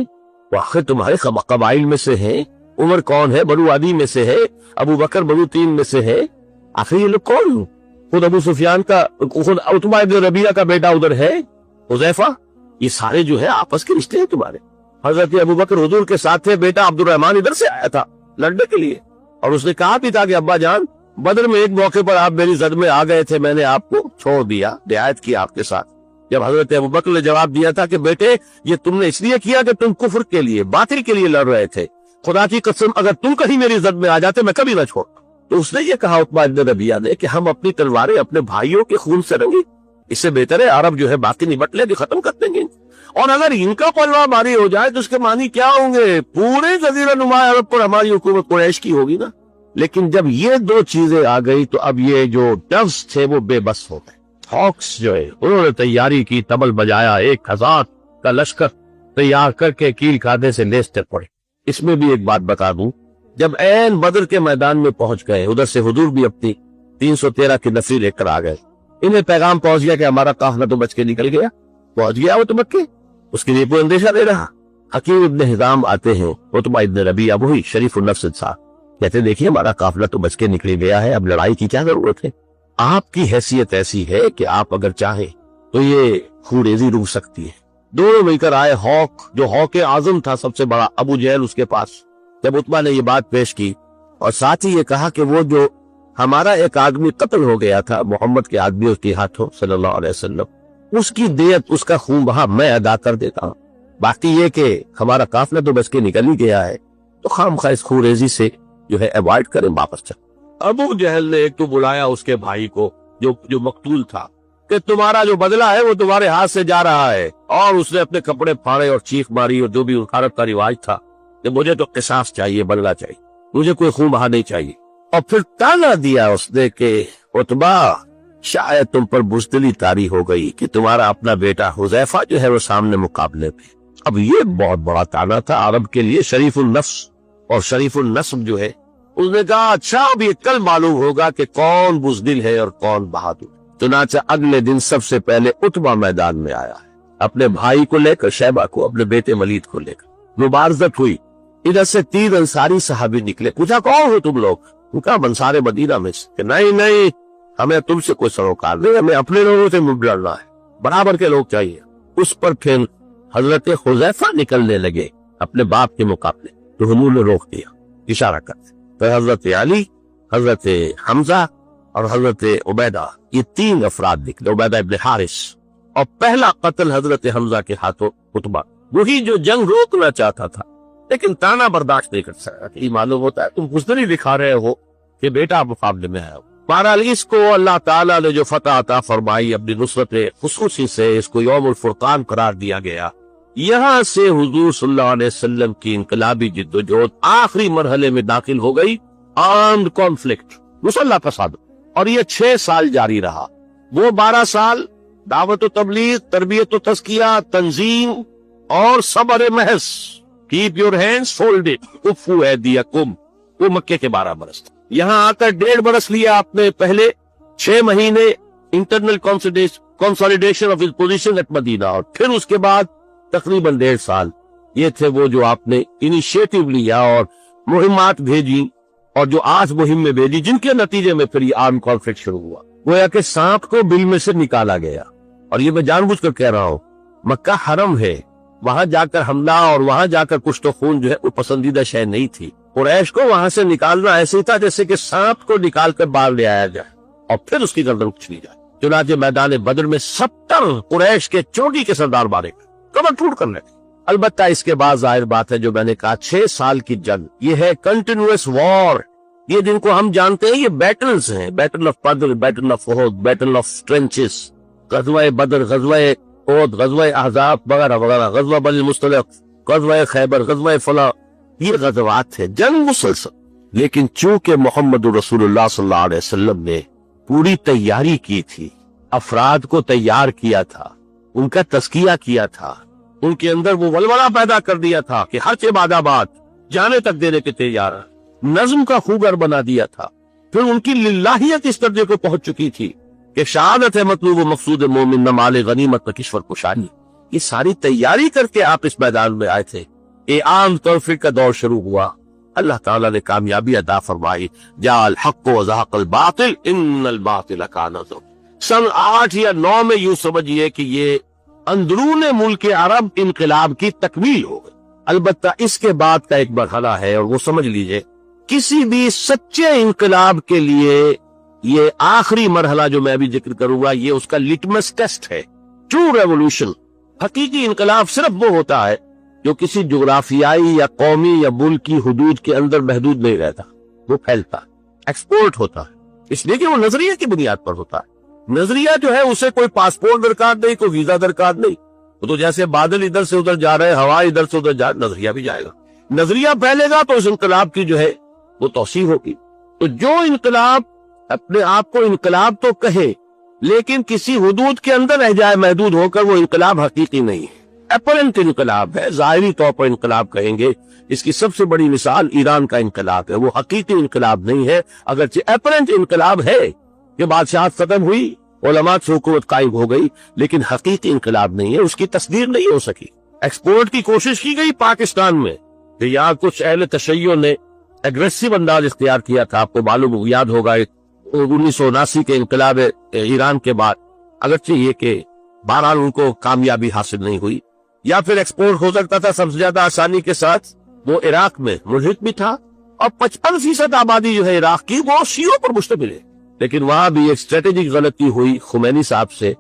وہ آخر تمہارے قبائل میں سے ہے۔ عمر کون ہے؟ بنو عدی میں سے ہے۔ ابو بکر بنو تین میں سے ہے۔ آخر یہ لوگ کون ہوں؟ خود ابو سفیان کا، خود عتبہ ابن ربیعہ کا بیٹا ادھر ہے، حذیفہ، یہ سارے جو ہے آپس کے رشتے ہیں تمہارے۔ حضرت ابو بکر حضور کے ساتھ تھے، بیٹا عبد الرحمن ادھر سے آیا تھا لڑنے کے لیے، اور اس نے کہا بھی تھا کہ ابا جان بدر میں ایک موقع پر آپ میری زد میں آ گئے تھے، میں نے آپ کو چھوڑ دیا، رعایت کی آپ کے ساتھ۔ جب حضرت ابو بکر نے جواب دیا تھا کہ بیٹے یہ تم نے اس لیے کیا کہ تم کفر کے لیے، باطل کے لیے لڑ رہے تھے، خدا کی قسم اگر تم کہیں میری زد میں آ جاتے میں کبھی نہ چھوڑتا۔ تو اس نے یہ کہا عتبہ بن ربیعہ نے کہ ہم اپنی تلواریں اپنے بھائیوں کے خون سے رنگی، اس سے بہتر ہے عرب جو ہے باقی نمٹ لے کے ختم کر دیں گے، اور اگر ان کا پلوا باری ہو جائے تو اس کے معنی کیا ہوں گے؟ پورے جزیرہ نما عرب پر ہماری حکومت قریش کی ہوگی نا۔ لیکن جب یہ دو چیزیں آ گئی تو اب یہ جو ڈوز تھے وہ بے بس ہو گئے۔ ہاکس جو ہے انہوں نے تیاری کی، تبل بجایا، 1000 کا لشکر تیار کر کے کیل کھادے سے لیستے پڑے۔ اس میں بھی ایک بات بتا دوں، جب عین بدر کے میدان میں پہنچ گئے، ادھر سے حضور بھی اپنی 313 کی نفری لے کر آ گئے، انہیں پیغام پہنچ گیا کہ ہمارا قافلہ تو بچ کے نکل گیا، پہنچ گیا وہ تو مکے، اس کے لیے کوئی اندیشہ نہیں رہا۔ حکیم ابن حزام آتے ہیں، عتبہ ابن ربیعہ وہی شریف النفس انسان، کہتے دیکھیے ہمارا قافلہ تو بچ کے نکل گیا ہے، اب لڑائی کی کیا ضرورت ہے؟ آپ کی حیثیت ایسی ہے کہ آپ اگر چاہیں تو یہ خوریزی روک سکتی ہے۔ دونوں مل کر آئے، ہاک جو ہاک اعظم تھا سب سے بڑا، ابو جہل اس کے پاس، جب عتبہ نے یہ بات پیش کی اور ساتھ ہی یہ کہا کہ وہ جو ہمارا ایک آدمی قتل ہو گیا تھا محمد کے آدمی اس کے ہاتھوں صلی اللہ علیہ وسلم، اس کی دیت، اس کا خون بہا میں ادا کر دیتا ہوں، باقی یہ کہ ہمارا قافلہ تو بچ کے نکل ہی گیا ہے تو خواہ اس خوریزی سے جو ہے ایوائڈ کریں، واپس چل۔ ابو جہل نے ایک تو بلایا اس کے بھائی کو جو مقتول تھا کہ تمہارا جو بدلہ ہے وہ تمہارے ہاتھ سے جا رہا ہے، اور اس نے اپنے کپڑے پھاڑے اور چیخ ماری، اور جو بھی عرب کا رواج تھا کہ مجھے تو قصاص چاہیے، بدلہ چاہیے، مجھے کوئی خون بہا نہیں چاہیے۔ اور پھر تانا دیا اس نے کہ عتبہ شاید تم پر بزدلی طاری ہو گئی کہ تمہارا اپنا بیٹا حذیفہ جو ہے وہ سامنے مقابلے پہ۔ اب یہ بہت بڑا تانا تھا عرب کے لیے، شریف النفس اور شریف النسب جو ہے، اس نے کہا اچھا اب یہ کل معلوم ہوگا کہ کون بزدل ہے اور کون بہادر۔ چنانچہ اگلے دن سب سے پہلے عتبہ میدان میں آیا ہے، اپنے بھائی کو لے کر، شیبہ کو، اپنے بیٹے ولید کو لے کر مبارزت ہوئی۔ ادھر سے 3 انصاری صحابی نکلے، پوچھا کون ہو تم لوگ؟ ان کا انصار مدینہ میں سے، کہ نہیں ہمیں تم سے کوئی سروکار نہیں، ہمیں اپنے لوگوں سے لڑنا ہے، برابر کے لوگ چاہیے۔ اس پر پھر حضرت حذیفہ نکلنے لگے اپنے باپ کے مقابلے، تو حضور نے روک دیا اشارہ کرتے، پھر حضرت علی، حضرت حمزہ اور حضرت عبیدہ، یہ 3 افراد نکلے، عبیدہ ابن حارث، اور پہلا قتل حضرت حمزہ کے ہاتھوں عتبہ، وہی جو جنگ روکنا چاہتا تھا لیکن تانا برداشت نہیں کر سکا کہ یہ معلوم ہوتا ہے تم بزدلی دکھا رہے ہو کہ بیٹا مقابلے میں ہے۔ بہرحال اس کو اللہ تعالیٰ نے جو فتح عطا فرمائی اپنی نصرت خصوصی سے، اس کو یوم الفرقان قرار دیا گیا۔ یہاں سے حضور صلی اللہ علیہ وسلم کی انقلابی جدوجہد آخری مرحلے میں داخل ہو گئی، آرمڈ کانفلکٹ، مسلح فساد، اور یہ 6 سال جاری رہا۔ وہ 12 سال دعوت و تبلیغ، تربیت و تزکیہ، تنظیم اور صبر محض، کیپ یور ہینڈز فولڈڈ، کفوا ایدیکم، وہ مکے کے 12 برس تھے۔ یہاں آ کر 1.5 برس لیا آپ نے، پہلے 6 مہینے internal consolidation of position at Madina, اور پھر اس کے بعد تقریباً 1.5 سال یہ تھے وہ جو آپ نے انیشیٹو لیا اور مہمات بھیجی، اور جو 8 مہم میں بھیجی، جن کے نتیجے میں پھر یہ آرم کانفلکٹ شروع ہوا۔ گویا کہ سانپ کو بل میں سے نکالا گیا، اور یہ میں جان بوجھ کر کہہ رہا ہوں، مکہ حرم ہے، وہاں جا کر حملہ اور وہاں جا کر کشت و خون جو ہے وہ پسندیدہ شے نہیں تھی۔ قریش کو وہاں سے نکالنا ایسے ہی تھا جیسے کہ سانپ کو نکال کر باہر لے آیا جائے اور پھر اس کی گردن کچلی جائے۔ چنانچہ میدان بدر میں 70 قریش کے چوٹی کے سردار مارے گئے، کمر ٹوٹ کر لے۔ البتہ اس کے بعد ظاہر بات ہے جو میں نے کہا 6 سال کی جنگ، یہ ہے کنٹینیوس وار، یہ جن کو ہم جانتے ہیں یہ بیٹلز ہیں، battle of Badr, battle of Uhud, battle of trenches, غزوہ بدر، غزوہ احد، غزوہ احزاب وغیرہ وغیرہ، غزوہ بنی المصطلق، غزوہ خیبر، غزوہ فلاں، یہ غزوات ہیں، جنگ مسلسل۔ لیکن چونکہ محمد رسول اللہ صلی اللہ علیہ وسلم نے پوری تیاری کی تھی، افراد کو تیار کیا تھا، ان کا تزکیہ کیا تھا، ان کے اندر وہ ولولہ پیدا کر دیا تھا کہ ہر عبادت آباد جانے تک دینے کے تیار، نظم کا خوگر بنا دیا تھا، پھر ان کی للہیت اس درجے کو پہنچ چکی تھی کہ شہادت ہے مطلوب و مقصود مومن، نہ مال غنیمت نہ کشور کشانی۔ یہ ساری تیاری کر کے آپ اس میدان میں آئے تھے، یہ عام کانفلکٹ کا دور شروع ہوا، اللہ تعالیٰ نے کامیابی عطا فرمائی، جاء الحق وزهق الباطل ان الباطل کان زہوقا۔ سن 8 یا 9 میں یوں سمجھیے کہ یہ اندرون ملک عرب انقلاب کی تکمیل ہو گئی۔ البتہ اس کے بعد کا ایک مرحلہ ہے، اور وہ سمجھ لیجئے کسی بھی سچے انقلاب کے لیے یہ آخری مرحلہ جو میں ابھی ذکر کروں گا یہ اس کا لٹمس ٹیسٹ ہے۔ ٹرو ریولوشن، حقیقی انقلاب صرف وہ ہوتا ہے جو کسی جغرافیائی یا قومی یا ملک کی حدود کے اندر محدود نہیں رہتا، وہ پھیلتا، ایکسپورٹ ہوتا ہے، اس لیے کہ وہ نظریے کی بنیاد پر ہوتا ہے۔ نظریہ جو ہے اسے کوئی پاسپورٹ درکار نہیں، کوئی ویزا درکار نہیں، وہ تو جیسے بادل ادھر سے ادھر جا رہے ہیں، ہوا ادھر سے ادھر جا رہے، نظریہ بھی جائے گا۔ نظریہ پھیلے گا تو اس انقلاب کی جو ہے وہ توسیع ہوگی۔ تو جو انقلاب اپنے آپ کو انقلاب تو کہے لیکن کسی حدود کے اندر رہ جائے محدود ہو کر، وہ انقلاب حقیقی نہیں ہے، اپرنٹ انقلاب ہے، ظاہری طور پر انقلاب کہیں گے۔ اس کی سب سے بڑی مثال ایران کا انقلاب ہے، وہ حقیقی انقلاب نہیں ہے، اگرچہ اپرنٹ انقلاب ہے کہ بادشاہت ختم ہوئی، علماء سے حکومت قائم ہو گئی، لیکن حقیقی انقلاب نہیں ہے، اس کی تصدیق نہیں ہو سکی۔ ایکسپورٹ کی کوشش کی گئی پاکستان میں کہ یہاں کچھ اہل تشیع نے ایگریسو انداز اختیار کیا تھا، آپ کو معلوم یاد ہوگا 1979 کے انقلاب ایران کے بعد، اگرچہ یہ کہ بہرحال ان کو کامیابی حاصل نہیں ہوئی۔ یا پھر ایکسپورٹ ہو سکتا تھا سب سے زیادہ آسانی کے ساتھ، وہ عراق میں ملحق بھی تھا، اور 55% آبادی جو ہے عراق کی وہ شیعوں پر مشتمل ہے، لیکن وہاں بھی ایک اسٹریٹجک غلطی ہوئی خمینی صاحب سے،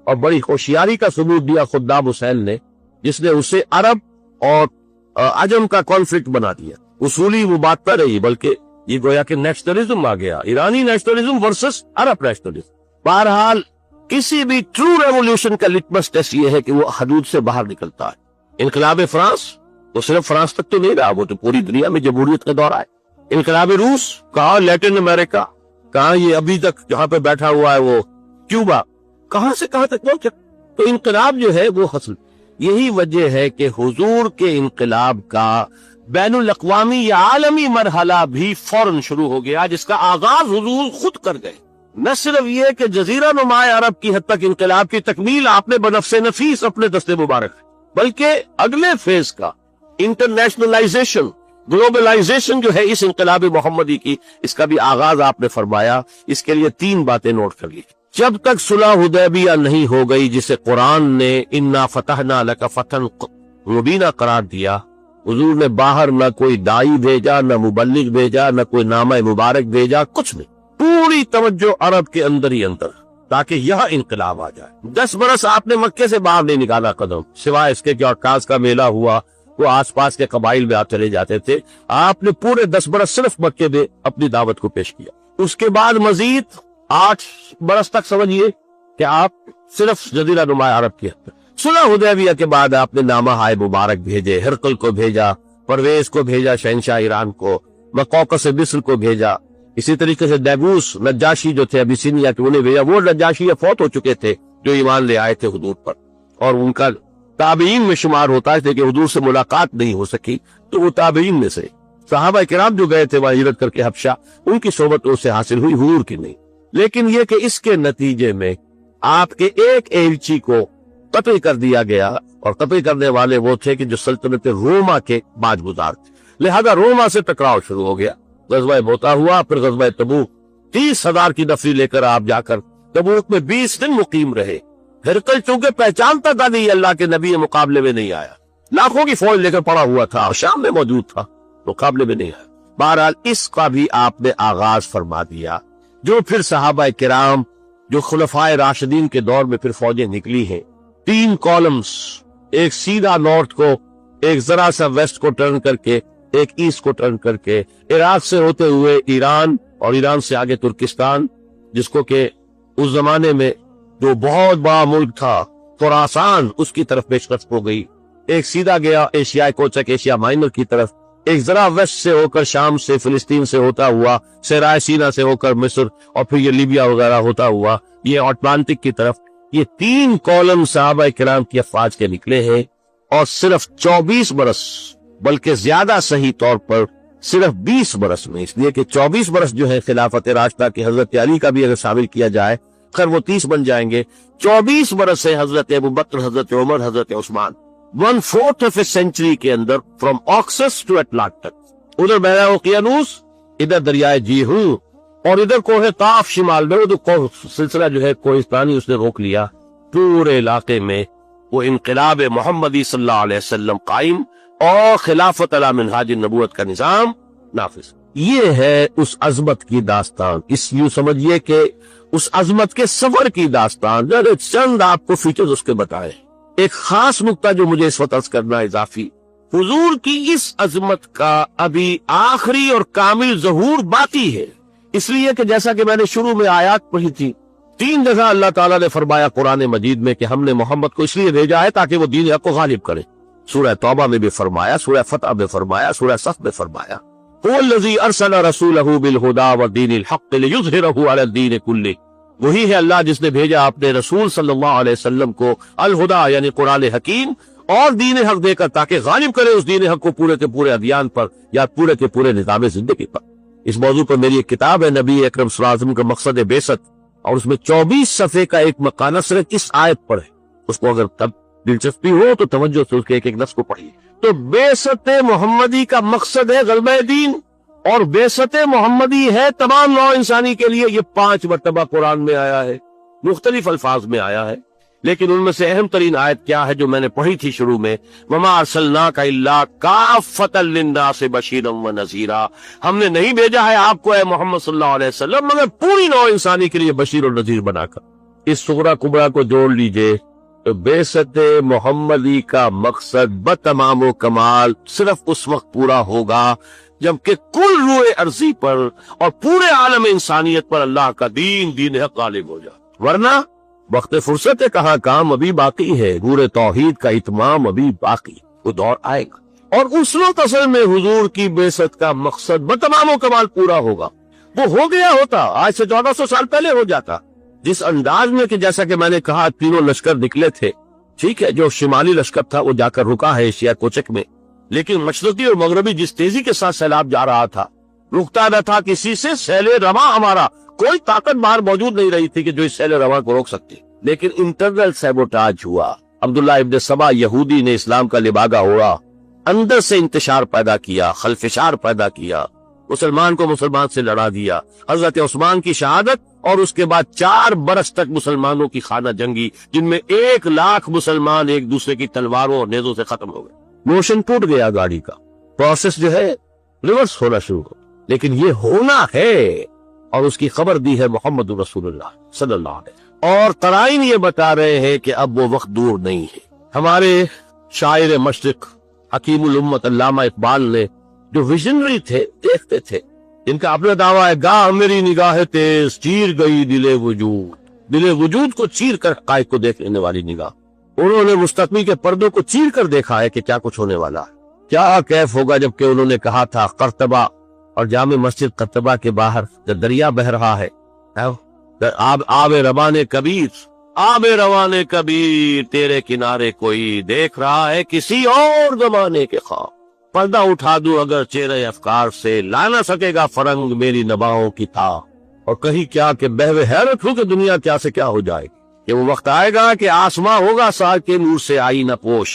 اور بڑی ہوشیاری کا ثبوت دیا خدام حسین نے، جس نے اسے عرب اور عجم کا کانفلکٹ بنا دیا۔ اصولی وہ بات پر رہی، بلکہ یہ گویا کہ نیشنلزم آ گیا، ایرانی نیشنلزم ورسس عرب نیشنلزم۔ بہرحال کسی بھی ٹرو ریولوشن کا لٹمس ٹیسٹ یہ ہے کہ وہ حدود سے باہر نکلتا ہے۔ انقلاب فرانس وہ صرف فرانس تک تو نہیں رہا، وہ تو پوری دنیا میں جمہوریت کا دورہ ہے۔ انقلاب روس کہاں، لیٹن امریکہ کہاں، یہ ابھی تک جہاں پہ بیٹھا ہوا ہے وہ کیوبا، کہاں سے کہاں تک پہنچا۔ تو انقلاب جو ہے وہ حاصل، یہی وجہ ہے کہ حضور کے انقلاب کا بین الاقوامی یا عالمی مرحلہ بھی فوراً شروع ہو گیا، جس کا آغاز حضور خود کر گئے۔ نہ صرف یہ کہ جزیرہ نما عرب کی حد تک انقلاب کی تکمیل آپ نے بنفس نفیس اپنے دستے مبارک، بلکہ اگلے فیز کا انٹرنیشنلائزیشن، گلوبلائزیشن جو ہے اس انقلاب محمدی کی، اس کا بھی آغاز آپ نے فرمایا۔ اس کے لیے 3 باتیں نوٹ کر لی۔ جب تک صلح حدیبیہ نہیں ہو گئی، جسے قرآن نے انا فتحنا لک فتحا مبینہ قرار دیا، حضور نے باہر نہ کوئی دائی بھیجا، نہ مبلغ بھیجا، نہ کوئی نامہ مبارک بھیجا، کچھ نہیں، پوری توجہ عرب کے اندر ہی اندر، تاکہ یہاں انقلاب آ جائے۔ 10 برس آپ نے مکے سے باہر نہیں نکالا قدم، سوائے اس کے کہ عکاظ کا میلہ ہوا، وہ آس پاس کے قبائل میں آپ چلے جاتے تھے۔ آپ نے پورے 10 برس صرف مکے میں اپنی دعوت کو پیش کیا۔ اس کے بعد مزید 8 برس تک سمجھیے کہ آپ صرف جزیرہ نما عرب کی حد تک۔ صلح حدیبیہ کے بعد آپ نے نامہ ہائے مبارک بھیجے، ہرقل کو بھیجا، پرویز کو بھیجا، شہنشاہ ایران کو، مقوقس مصر کو بھیجا، اسی طریقے سے دیبوس نجاشی جو تھے ابیسینیا کے، انہیں بھیجا۔ وہ نجاشی فوت ہو چکے تھے جو ایمان لے آئے تھے حضور پر، اور ان کا تابعین میں شمار ہوتا ہے کہ حضور سے ملاقات نہیں ہو سکی، تو وہ تابعین میں سے صحابہ کرام جو گئے تھے وہاں ہجرت کر کے حبشہ، ان کی صحبت ان سے حاصل ہوئی، حضور کی نہیں۔ لیکن یہ کہ اس کے نتیجے میں آپ کے ایک ایلچی کو قتل کر دیا گیا، اور قتل کرنے والے وہ تھے کہ جو سلطنت روما کے باج گزار تھے، لہذا روما سے ٹکراؤ شروع ہو گیا۔ غزوہ موتا ہوا، پھر غزوہ تبوک، 30,000 کی نفری لے کر آپ جا کر تبوک میں 20 دن مقیم رہے۔ ہرقل چونکہ پہچانتا تھا نہیں اللہ کے نبی، مقابلے میں نہیں آیا، لاکھوں کی فوج لے کر پڑا ہوا تھا، شام میں موجود تھا، مقابلے میں نہیں آیا۔ بہرحال اس کا بھی آپ نے آغاز فرما دیا، جو پھر صحابہ کرام جو خلفائے راشدین کے دور میں پھر فوجیں نکلی ہیں، 3 کالمز، ایک سیدھا نارتھ کو، ایک ذرا سا ویسٹ کو ٹرن کر کے، ایک ایسٹ کو ٹرن کر کے، عراق سے ہوتے ہوئے ایران، اور ایران سے آگے ترکستان، جس کو کہ اس زمانے میں جو بہت بڑا ملک تھا خراسان، اس کی طرف پیشکش ہو گئی۔ ایک سیدھا گیا ایشیائی کوچک ایشیا مائنر کی طرف، ایک ذرا ویسٹ سے ہو کر شام سے، فلسطین سے ہوتا ہوا، صحرائے سینا سے ہو کر مصر، اور پھر یہ لیبیا وغیرہ ہوتا ہوا یہ اٹلانٹک کی طرف۔ یہ 3 کالم صحابہ کرام کی افواج کے نکلے ہیں، اور صرف 24 برس، بلکہ زیادہ صحیح طور پر صرف 20 برس میں، اس لیے کہ 24 برس جو ہے خلافت راشدہ کی حضرت علی کا بھی اگر شامل کیا جائے، خیر وہ 30 بن جائیں گے، 24 برس ہے حضرت ابوبکر، حضرت عمر، حضرت عثمان، 1/4 آف اے سینچری کے اندر، فرام آکسس ٹو اٹلانٹک، ادھر بحیرہ اوقیانوس، ادھر دریائے جیہو، اور ادھر کوہ طاف شمال میں، وہ سلسلہ جو ہے کوہستانی اس نے روک لیا۔ پورے علاقے میں وہ انقلاب محمدی صلی اللہ علیہ وسلم قائم، اور خلافت علی منہاج النبوت کا نظام نافذ۔ یہ ہے اس عظمت کی داستان، اس یوں سمجھیے کہ اس عظمت کے سفر کی داستان، چند آپ کو فیچرز اس کے بتائے۔ ایک خاص نقطہ جو مجھے اس وقت عرض کرنا اضافی حضور کی اس عظمت کا ابھی آخری اور کامل ظہور باقی ہے، اس لیے کہ جیسا کہ میں نے شروع میں آیات پڑھی تھی، 3 جگہ اللہ تعالیٰ نے فرمایا قرآن مجید میں کہ ہم نے محمد کو اس لیے بھیجا ہے تاکہ وہ دین حق کو غالب کرے۔ سورہ توبہ میں بھی فرمایا، سورہ فتح میں فرمایا، سورہ صف میں فرمایا، هو الذی ارسل رسولہ بالہدی ودین الحق لیظہرہ علی الدین کلہ۔ وہی ہے اللہ جس نے بھیجا اپنے رسول صلی اللہ علیہ وسلم کو الہدا یعنی قرآن حکیم اور دین حق دے کر تاکہ غالب کرے اس دین حق کو پورے کے پورے ادیان پر یا پورے کے پورے نظام زندگی پر۔ اس موضوع پر میری ایک کتاب ہے نبی اکرم صلی اللہ علیہ وسلم کا مقصد بعثت، اور اس میں 24 صفحے کا ایک مقالہ صرف اس آیت پر ہے۔ اس کو اگر تب دلچسپی ہو تو توجہ سے اس کے ایک ایک لفظ کو پڑھیے۔ تو بعثت محمدی کا مقصد ہے غلبہ دین، اور بعثت محمدی ہے تمام نوع انسانی کے لیے۔ یہ 5 مرتبہ قرآن میں آیا ہے، مختلف الفاظ میں آیا ہے، لیکن ان میں سے اہم ترین آیت کیا ہے جو میں نے پڑھی تھی شروع میں، وَمَا أَرْسَلْنَاكَ إِلَّا كَافَّةً لِلنَّاسِ بَشِيرًا وَنَذِيرًا۔ ہم نے نہیں بھیجا ہے آپ کو اے محمد صلی اللہ علیہ وسلم مگر پوری نوع انسانی کے لیے بشیر اور نذیر بنا کر۔ اس صغرا کبرا کو جوڑ لیجئے تو بعثت محمدی کا مقصد بتمام و کمال صرف اس وقت پورا ہوگا جبکہ کل روئے ارضی پر اور پورے عالم انسانیت پر اللہ کا دین حق غالب ہو جائے، ورنہ وقت فرصت ہے کہاں، کام ابھی باقی ہے، نور توحید کا اتمام ابھی باقی، وہ دور آئے گا۔ اور اس وقت اصل میں حضور کی بعثت کا مقصد بتمام و کمال پورا ہوگا۔ وہ ہو گیا ہوتا، آج سے 1400 سال پہلے ہو جاتا، جس انداز میں کہ جیسا کہ میں نے کہا 3 لشکر نکلے تھے، ٹھیک ہے، جو شمالی لشکر تھا وہ جا کر رکا ہے ایشیا کوچک میں، لیکن مشرقی اور مغربی جس تیزی کے ساتھ سیلاب جا رہا تھا، رکتا نہ تھا کسی سے سیل رواں ہمارا، کوئی طاقت باہر موجود نہیں رہی تھی کہ جو اس سیل رواں کو روک سکتی، لیکن انٹرنل سیبوٹاج ہوا۔ عبداللہ ابن سبا یہودی نے اسلام کا لباگا اوڑا، اندر سے انتشار پیدا کیا، خلفشار پیدا کیا، مسلمان کو مسلمان سے لڑا دیا۔ حضرت عثمان کی شہادت اور اس کے بعد 4 برس تک مسلمانوں کی خانہ جنگی، جن میں 1 لاکھ مسلمان ایک دوسرے کی تلواروں اور نیزوں سے ختم ہو گئے۔ موشن ٹوٹ گیا گاڑی کا، پروسیس جو ہے ریورس ہونا شروع ہو، لیکن یہ ہونا ہے، اور اس کی خبر دی ہے محمد رسول اللہ صلی اللہ علیہ وسلم، اور قرائن یہ بتا رہے ہیں کہ اب وہ وقت دور نہیں ہے۔ ہمارے شاعر مشرق حکیم الامت علامہ اقبال نے جو ویژنری تھے، دیکھتے تھے، جن کا اپنا دعویٰ ہے گاہ میری نگاہ تیز چیر گئی دل وجود کو چیر کر حقائق کو دیکھ لینے والی نگاہ، انہوں نے مستقبل کے پردوں کو چیر کر دیکھا ہے کہ کیا کچھ ہونے والا ہے، کیا کیف ہوگا جبکہ انہوں نے کہا تھا قرطبہ اور جامع مسجد قرطبہ کے باہر جب دریا بہ رہا ہے، آب روان کبیر تیرے کنارے کوئی دیکھ رہا ہے کسی اور زمانے کے خواب، پردہ اٹھا دوں اگر چہرے افکار سے لا نہ سکے گا فرنگ میری نباہوں کی تھا، اور کہیں کیا کہ بہوے حیرت ہو کہ دنیا کیا سے کیا ہو جائے گی، کہ وہ وقت آئے گا کہ آسماں ہوگا سال کے نور سے آئی نہ پوش،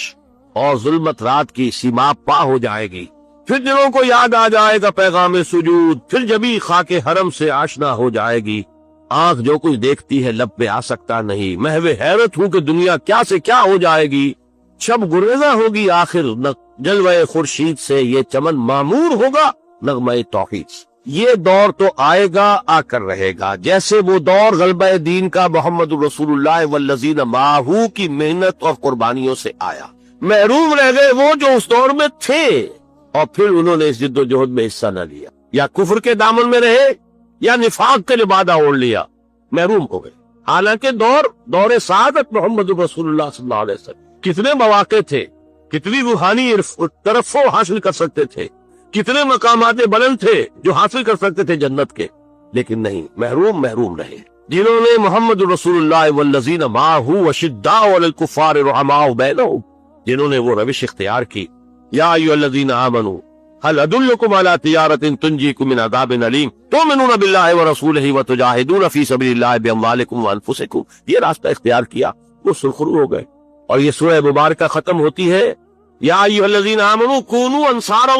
اور ظلمت رات کی سیما پا ہو جائے گی، پھر دلوں کو یاد آ جائے گا پیغام سجود، پھر جبھی خاک حرم سے آشنا ہو جائے گی، آنکھ جو کچھ دیکھتی ہے لب پہ آ سکتا نہیں، محو حیرت ہوں کہ دنیا کیا سے کیا ہو جائے گی، شب گریزہ ہوگی آخر جلوہ خورشید سے، یہ چمن معمور ہوگا نغمہ توحید سے۔ یہ دور تو آئے گا، آ کر رہے گا، جیسے وہ دور غلبہ دین کا محمد رسول اللہ والذین معہ کی محنت اور قربانیوں سے آیا۔ محروم رہ گئے وہ جو اس دور میں تھے، اور پھر انہوں نے اس جد و جہد میں حصہ نہ لیا، یا کفر کے دامن میں رہے یا نفاق کے لبادہ اوڑھ لیا، محروم ہو گئے۔ حالانکہ دور سعادت محمد رسول اللہ صلی اللہ علیہ وسلم، کتنے مواقع تھے، کتنی روحانی ترفع حاصل کر سکتے تھے، کتنے مقامات بلند تھے جو حاصل کر سکتے تھے جنت کے، لیکن نہیں، محروم رہے۔ جنہوں نے محمد رسول اللہ والذین معہ اشداء علی الکفار رحماء بینہم، جنہوں نے وہ روش اختیار کی، یا ایھا الذین آمنوا هل ادلکم علی تجارۃ تنجیکم من عذاب علیم تؤمنون باللہ ورسولہ وتجاہدون فی سبیل اللہ باموالکم وانفسکم، یہ راستہ اختیار کیا، وہ سرخرو ہو گئے۔ اور یہ سورہ مبارکہ ختم ہوتی ہے یا ایھا الذین آمنوا کونوا انصار اللہ